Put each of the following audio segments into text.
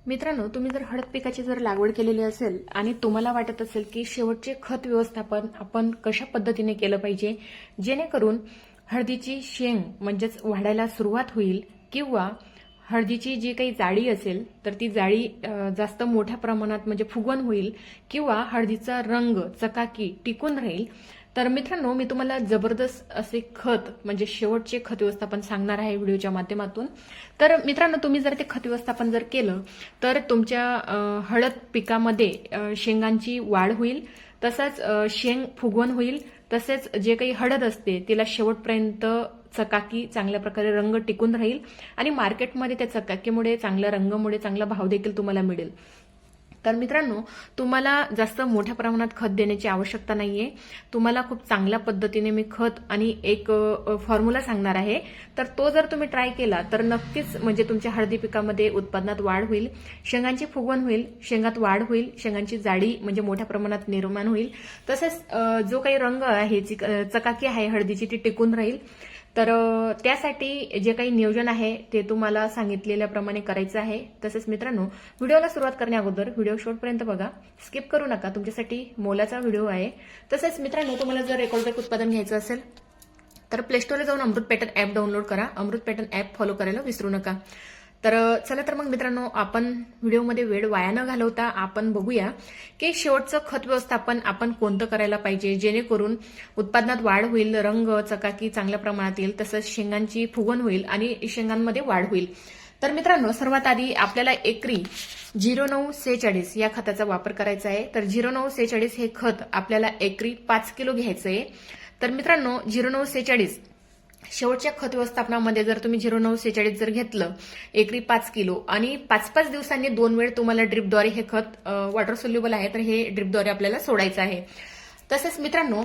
मित्रांनो, तुम्ही जर हळद पिकाची जर लागवड केलेली असेल आणि तुम्हाला वाटत असेल की शेवटचे खत व्यवस्थापन आपण कशा पद्धतीने केलं पाहिजे जेणेकरून हळदीची शेंग म्हणजेच वाढायला सुरुवात होईल किंवा हळदीची जी काही जाळी असेल तर ती जाळी जास्त मोठ्या प्रमाणात म्हणजे फुगवण होईल किंवा हळदीचा रंग चकाकी टिकून राहील, तर मित्रांनो मी तुम्हाला जबरदस्त असे खत म्हणजे शेवटचे खत व्यवस्थापन सांगणार आहे व्हिडिओच्या माध्यमातून। तर मित्रांनो, तुम्ही जर ते खत व्यवस्थापन जर केलं तर तुमच्या हळद पिकामध्ये शेंगांची वाढ होईल, तसंच शेंग फुगवण होईल, तसेच जे काही हळद असते तिला शेवटपर्यंत चकाकी चांगल्या प्रकारे रंग टिकून राहील आणि मार्केटमध्ये त्या चकाकीमुळे चांगल्या रंगामुळे चांगला भाव देखील तुम्हाला मिळेल। तर मित्रांनो, तुम्हाला जास्त मोठ्या प्रमाणात खत देण्याची आवश्यकता नाहीये। तुम्हाला खूप चांगल्या पद्धतीने मी खत आणि एक फॉर्म्युला सांगणार आहे, तर तो जर तुम्ही ट्राय केला तर नक्कीच म्हणजे तुमच्या हळदी पिकामध्ये उत्पादनात वाढ होईल, शेंगांची फुगवण होईल, शेंगात वाढ होईल, शेंगांची जाडी म्हणजे मोठ्या प्रमाणात निर्माण होईल, तसेच जो काही रंग आहे चकाकी आहे हळदीची ती टिकून राहील। तर त्यासाठी जे काही नियोजन आहे ते तुम्हाला सांगितलेल्याप्रमाणे करायचं आहे। तसेच मित्रांनो, व्हिडिओला सुरुवात करण्याअगोदर व्हिडिओ शेवटपर्यंत बघा, स्किप करू नका, तुमच्यासाठी मोलाचा व्हिडिओ आहे। तसेच मित्रांनो, तुम्हाला जर रेकॉर्ड उत्पादन घ्यायचं असेल तर प्ले स्टोअरला जाऊन अमृत पॅटर्न ॲप डाउनलोड करा, अमृत पॅटर्न ॲप फॉलो करायला विसरू नका। तर चला तर मग मित्रांनो, आपण व्हिडिओमध्ये वेळ वाया न घालवता आपण बघूया की शेवटचं खत व्यवस्थापन आपण कोणतं करायला पाहिजे जेणेकरून उत्पादनात वाढ होईल, रंग चकाकी चांगल्या प्रमाणात येईल, तसंच शेंगांची फुगवण होईल आणि शेंगांमध्ये वाढ होईल। तर मित्रांनो, सर्वात आधी आपल्याला एकरी 0946 या खताचा वापर करायचा आहे। तर 0946 हे खत आपल्याला एकरी 5 किलो घ्यायचं आहे। तर मित्रांनो, 0946 शेवटच्या खत व्यवस्थापनामध्ये जर तुम्ही 0946 जर घेतलं एकरी 5 किलो आणि 5-5 दिवसांनी 2 वेळ तुम्हाला ड्रिपद्वारे हे खत वॉटर सोल्युबल आहे तर हे ड्रिपद्वारे आपल्याला सोडायचं आहे। तसेच मित्रांनो,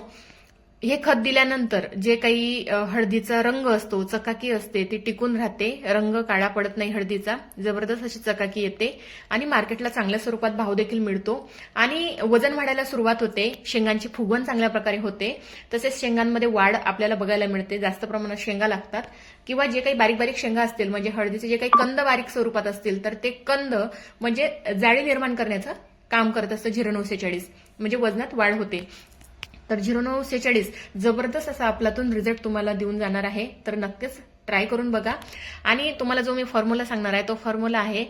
हे खत दिल्यानंतर जे काही हळदीचा रंग असतो, चकाकी असते, ती टिकून राहते, रंग काळा पडत नाही, हळदीचा जबरदस्त अशी चकाकी येते आणि मार्केटला चांगल्या स्वरूपात भाव देखील मिळतो आणि वजन वाढायला सुरुवात होते, शेंगांची फुगवण चांगल्या प्रकारे होते, तसेच शेंगांमध्ये वाढ आपल्याला बघायला मिळते, जास्त प्रमाणात शेंगा लागतात किंवा जे काही बारीक बारीक शेंगा असतील म्हणजे हळदीचे जे काही कंद बारीक स्वरूपात असतील तर ते कंद म्हणजे जाळी निर्माण करण्याचं काम करत असतं 0946, म्हणजे वजनात वाढ होते। तर 0946 जबरदस्त असा आपल्यातून रिझल्ट तुम्हाला देऊन जाणार आहे, तर नक्कीच ट्राय करून बघा। आणि तुम्हाला जो मी फॉर्म्युला सांगणार आहे तो फॉर्म्युला आहे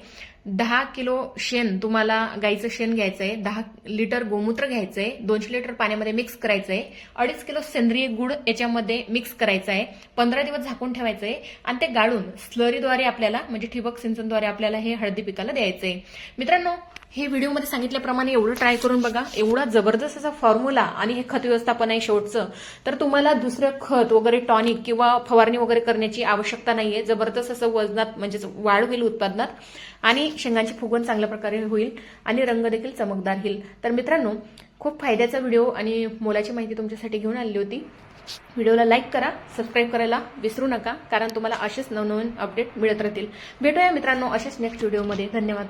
10 किलो शेण, तुम्हाला गाईचं शेण घ्यायचंय, 10 लिटर गोमूत्र घ्यायचंय, 200 लिटर पाण्यामध्ये मिक्स करायचंय, 2.5 किलो सेंद्रिय गुळ याच्यामध्ये मिक्स करायचा आहे, 15 दिवस झाकून ठेवायचंय आणि ते गाळून स्लरीद्वारे आपल्याला म्हणजे ठिबक सिंचनद्वारे आपल्याला हे हळदी पिकाला द्यायचंय। मित्रांनो, हे व्हिडिओमध्ये सांगितल्याप्रमाणे एवढं ट्राय करून बघा, एवढा जबरदस्त असा फॉर्म्युला आणि हे खत व्यवस्थापन आहे शेवटचं, तर तुम्हाला दुसरं खत वगैरे टॉनिक किंवा फवारणी वगैरे करण्याची आवश्यकता नाहीये। जबरदस्त असं वजनात म्हणजे वाढ होईल उत्पादनात आणि शेंगांची फुगवण चांगल्या प्रकारे होईल आणि रंग देखील चमकदार होईल। तर मित्रांनो, खूप फायद्याचा व्हिडिओ आणि मोलाची माहिती तुमच्यासाठी घेऊन आलेली होती। व्हिडिओला लाईक करा, सबस्क्राईब करायला विसरू नका, कारण तुम्हाला असेच नवनवीन अपडेट मिळत राहतील। भेटूया मित्रांनो असेच नेक्स्ट व्हिडिओमध्ये। धन्यवाद।